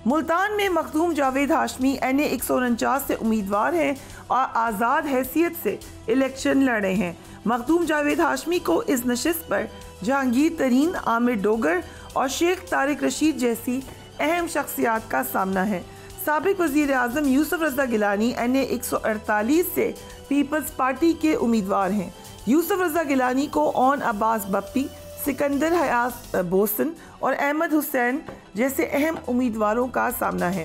ملتان میں مخدوم جاوید ہاشمی NA 149 سے امیدوار ہیں اور آزاد حیثیت سے الیکشن لڑ رہے ہیں۔ مخدوم جاوید ہاشمی کو اس نشست پر جہانگیر ترین، عامر ڈوگر اور شیخ طارق رشید جیسی اہم شخصیات کا سامنا ہے۔ سابق وزیر اعظم یوسف رضا گیلانی NA 148 سے پیپلز پارٹی کے امیدوار ہیں۔ یوسف رضا گیلانی کو اون عباس بپی، سکندر حیات بوسن اور احمد حسین جیسے اہم امیدواروں کا سامنا ہے۔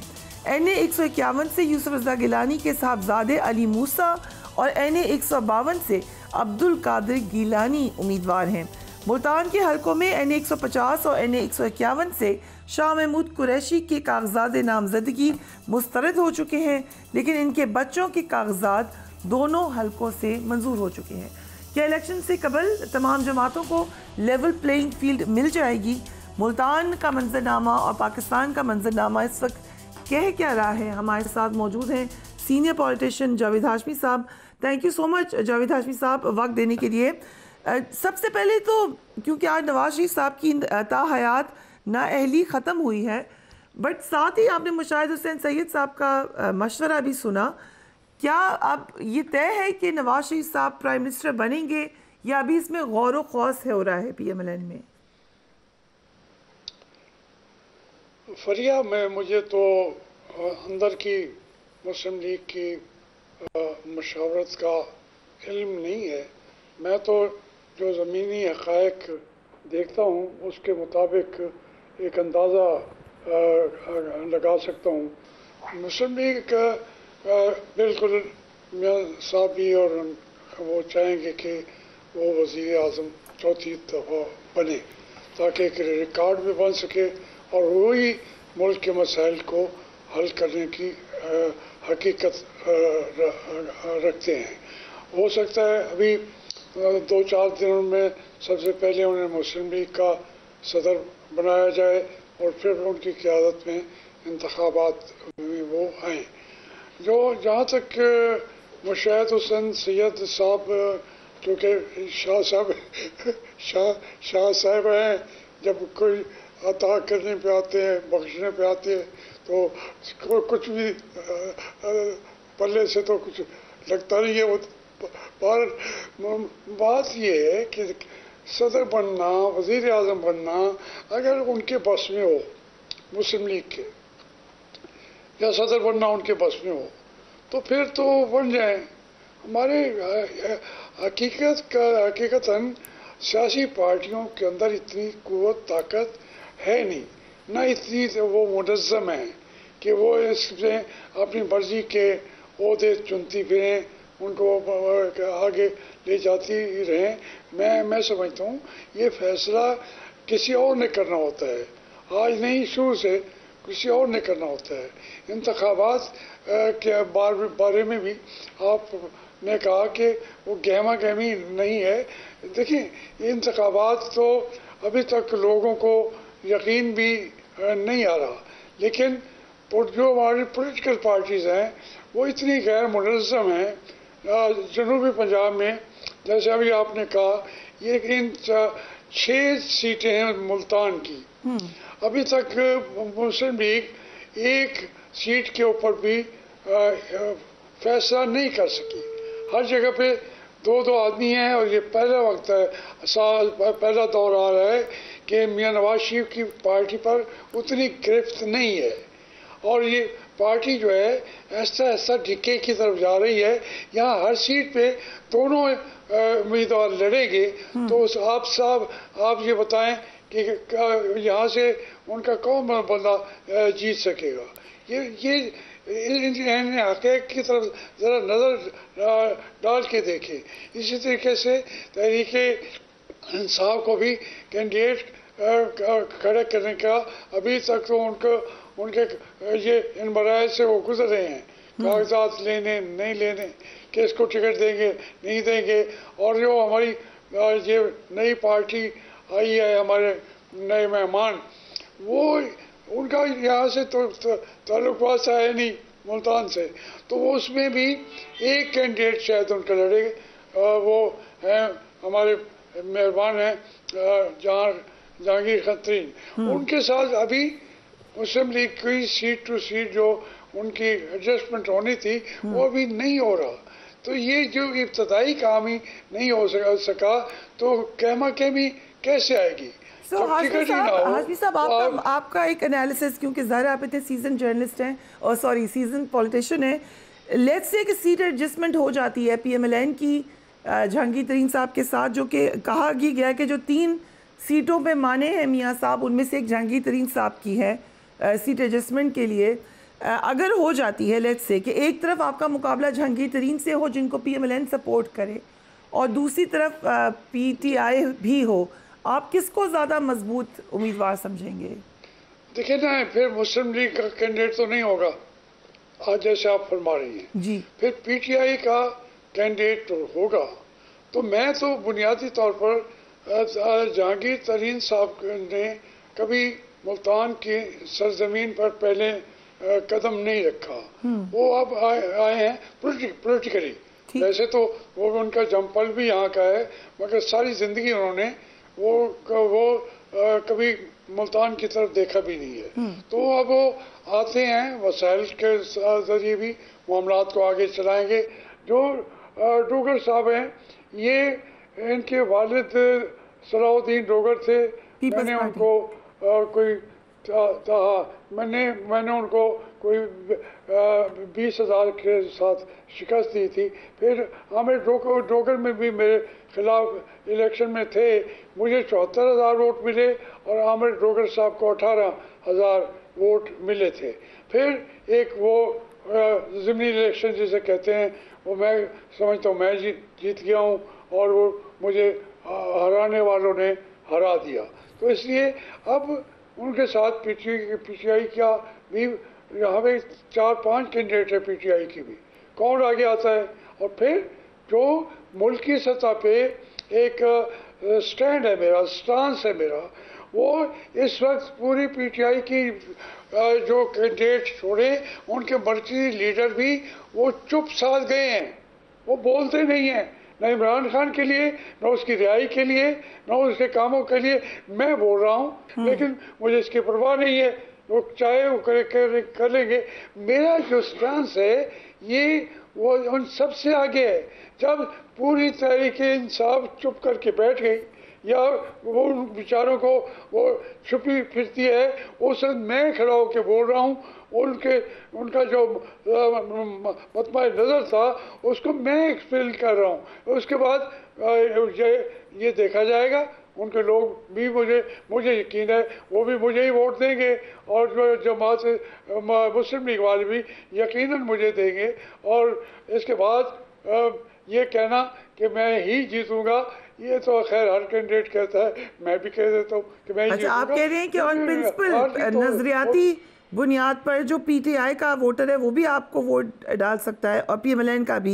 NA 151 سے یوسف رضا گیلانی کے صاحبزادے علی موسیٰ اور NA 152 سے عبد القادر گیلانی امیدوار ہیں۔ ملتان کے حلقوں میں NA 150 اور NA 151 سے شاہ محمود قریشی کے کاغذات نامزدگی مسترد ہو چکے ہیں، لیکن ان کے بچوں کے کاغذات دونوں حلقوں سے منظور ہو چکے ہیں۔ کیا الیکشن سے قبل تمام جماعتوں کو لیول پلینگ فیلڈ مل جائے گی؟ ملتان کا منظرنامہ اور پاکستان کا منظرنامہ اس وقت کہہ کیا رہا ہے؟ ہمارے ساتھ موجود ہیں سینئر پولیٹیشین جاوید ہاشمی صاحب۔ تھینک یو سو مچ جاوید ہاشمی صاحب وقت دینے کے لیے۔ سب سے پہلے تو کیونکہ آج نواز شریف صاحب کی تا حیات نااہلی ختم ہوئی ہے، بٹ ساتھ ہی آپ نے مشاہد حسین سید صاحب کا مشورہ بھی سنا، کیا اب یہ طے ہے کہ نواز شریف صاحب پرائم منسٹر بنیں گے یا ابھی اس میں غور و خوض ہو رہا ہے PMLN میں؟ فریہ میں مجھے تو اندر کی مسلم لیگ کی مشاورت کا علم نہیں ہے۔ میں تو جو زمینی حقائق دیکھتا ہوں اس کے مطابق ایک اندازہ لگا سکتا ہوں۔ مسلم لیگ بالکل میاں صاحب بھی اور وہ چاہیں گے کہ وہ وزیر اعظم چوتھی دفعہ بنے تاکہ ایک ریکارڈ بھی بن سکے اور وہی ملک کے مسائل کو حل کرنے کی حقیقت رکھتے ہیں۔ ہو سکتا ہے ابھی 2-4 دنوں میں سب سے پہلے انہیں مسلم لیگ کا صدر بنایا جائے اور پھر ان کی قیادت میں انتخابات میں وہ آئیں۔ جہاں تک مشاہد حسین سید صاحب، کیونکہ شاہ صاحب ہیں، جب کوئی عطا کرنے پہ آتے ہیں، بخشنے پہ آتے ہیں تو کچھ بھی پلے سے تو کچھ لگتا نہیں ہے۔ پر بات یہ ہے کہ صدر بننا، وزیر اعظم بننا اگر ان کے بس میں ہو، مسلم لیگ کے، یا صدر بننا ان کے بس میں ہو تو پھر تو بن جائیں۔ ہمارے حقیقتاً سیاسی پارٹیوں کے اندر اتنی قوت طاقت ہے نہیں، نہ اتنی وہ منظم ہیں کہ وہ اس میں اپنی مرضی کے عہدے چنتی پھریں، ان کو آگے لے جاتی رہیں۔ میں سمجھتا ہوں یہ فیصلہ کسی اور نے کرنا ہوتا ہے، آج نہیں، شروع سے کسی اور نے کرنا ہوتا ہے۔ انتخابات کے بارے میں بھی آپ نے کہا کہ وہ گہما گہمی نہیں ہے۔ دیکھیں، یہ انتخابات تو ابھی تک لوگوں کو یقین بھی نہیں آ رہا، لیکن جو ہماری پولیٹیکل پارٹیز ہیں وہ اتنی غیر منظم ہیں۔ جنوبی پنجاب میں جیسے ابھی آپ نے کہا، یہ 6 سیٹیں ہیں ملتان کی، ابھی تک مسلم لیگ ایک سیٹ کے اوپر بھی فیصلہ نہیں کر سکی۔ ہر جگہ پہ 2 آدمی ہیں اور یہ پہلا وقت ہے، پہلا دور آ رہا ہے کہ میاں نواز شریف کی پارٹی پر اتنی گرفت نہیں ہے اور یہ پارٹی جو ہے ایسا ڈھکے کی طرف جا رہی ہے۔ یہاں ہر سیٹ پہ دونوں امیدوار لڑیں گے تو آپ یہ بتائیں کہ یہاں سے ان کا کون بندہ جیت سکے گا؟ یہ ان حقائق کی طرف ذرا نظر ڈال کے دیکھیں۔ اسی طریقے سے تحریک انصاف کو بھی کینڈیڈیٹ کھڑے کرنے کا ابھی تک تو ان کے یہ ان مراحل سے وہ گزر رہے ہیں، کاغذات لینے نہیں لینے، کہ اس کو ٹکٹ دیں گے نہیں دیں گے۔ اور جو ہماری یہ نئی پارٹی آئی ہے، ہمارے نئے مہمان، وہ ان کا یہاں سے تو تعلق واسطہ ہے نہیں ملتان سے، تو وہ اس میں بھی ایک کینڈیڈیٹ شاید ان کا لڑے گا۔ وہ ہیں ہمارے مہربان ہیں جہانگیر خان ترین، ان کے ساتھ ابھی مسلم لیگ کی سیٹ ٹو سیٹ جو ان کی ایڈجسٹمنٹ ہونی تھی وہ ابھی نہیں ہو رہا. تو یہ جو ابتدائی کام ہی نہیں ہو سکا تو کہما کہمی کیسے آئے گی؟ ہاشمی صاحب آپ کا ایک انالیسس، کیونکہ ظاہر آپ اتنے سیزن جرنلسٹ ہیں اور سیزن پولیٹیشین ہیں، لیٹس سے کہ سیٹ ایڈجسٹمنٹ ہو جاتی ہے پی ایم ایل این کی جہانگیر ترین صاحب کے ساتھ، جو کہ کہا گیا کہ جو 3 سیٹوں پہ مانے ہیں میاں صاحب، ان میں سے ایک جہانگیر ترین صاحب کی ہے سیٹ ایڈجسٹمنٹ کے لیے. اگر ہو جاتی ہے لیٹس سے کہ ایک طرف آپ کا مقابلہ جہانگیر ترین سے ہو جن کو P M L N support کرے، اور دوسری طرف پی ٹی آئی بھی ہو، آپ کس کو زیادہ مضبوط امیدوار سمجھیں گے؟ دیکھیں نا، پھر مسلم لیگ کا کینڈیڈیٹ تو نہیں ہوگا آج جیسے آپ فرما رہی ہیں جی، پھر پی ٹی آئی کا کینڈیڈیٹ ہوگا. تو میں تو بنیادی طور پر جہانگیر ترین صاحب نے کبھی ملتان کی سرزمین پر پہلے قدم نہیں رکھا. وہ اب آئے ہیں پولیٹیکلی. ویسے تو وہ ان کا جمپل بھی یہاں کا ہے، مگر ساری زندگی انہوں نے وہ کبھی ملتان کی طرف دیکھا بھی نہیں ہے. تو اب وہ آتے ہیں، وسائل کے ذریعے بھی معاملات کو آگے چلائیں گے. جو ڈوگر صاحب ہیں، یہ ان کے والد صلاح الدین ڈوگر تھے. میں نے ان کو میں نے ان کو کوئی 20,000 کے ساتھ شکست دی تھی. پھر عامر ڈوگر میں بھی میرے خلاف الیکشن میں تھے، مجھے 74,000 ووٹ ملے اور عامر ڈوگر صاحب کو 18,000 ووٹ ملے تھے. پھر ایک وہ ضمنی الیکشن جسے کہتے ہیں، وہ میں سمجھتا ہوں میں جیت گیا ہوں اور وہ مجھے ہرانے والوں نے ہرا دیا. تو اس لیے اب ان کے ساتھ پی ٹی آئی کا بھی یہاں پہ 4-5 کینڈیڈیٹ ہے پی ٹی آئی کی بھی. کون آگے آتا ہے؟ اور پھر جو ملکی سطح پہ ایک سٹینڈ ہے میرا، سٹانس ہے میرا، وہ اس وقت پوری پی ٹی آئی کی جو کینڈیڈیٹ چھوڑے ان کے مرکزی لیڈر بھی وہ چپ ساتھ گئے ہیں. وہ بولتے نہیں ہیں، نہ عمران خان کے لیے، نہ اس کی رہائی کے لیے، نہ اس کے کاموں کے لیے. میں بول رہا ہوں لیکن مجھے اس کی پرواہ نہیں ہے، وہ چاہے وہ کر لیں گے. میرا جو سٹانس ہے یہ وہ ان سب سے آگے ہے. جب پوری تحریک انصاف چپ کر کے بیٹھ گئی یا وہ ان بیچاروں کو وہ چھپی پھرتی ہے، اس وقت میں کھڑا ہو کے بول رہا ہوں. ان کا جو مطمع نظر تھا اس کو میں ایکسپلین کر رہا ہوں. اس کے بعد یہ دیکھا جائے گا. ان کے لوگ بھی مجھے یقین ہے وہ بھی مجھے ہی ووٹ دیں گے، اور جو جماعت مسلم لیگ والے بھی یقیناً مجھے دیں گے. اور اس کے بعد یہ کہنا کہ میں ہی جیتوں گا، یہ تو خیر ہر کینڈیڈیٹ کہتا ہے، میں بھی کہہ دیتا ہوں کہ میں ہی جیتوں گا. آپ کہہ رہے ہیں کہ آن پرنسپل نظریاتی بنیاد پر جو پی ٹی آئی کا ووٹر ہے وہ بھی آپ کو ووٹ ڈال سکتا ہے اور پی ایم ایل این کا بھی؟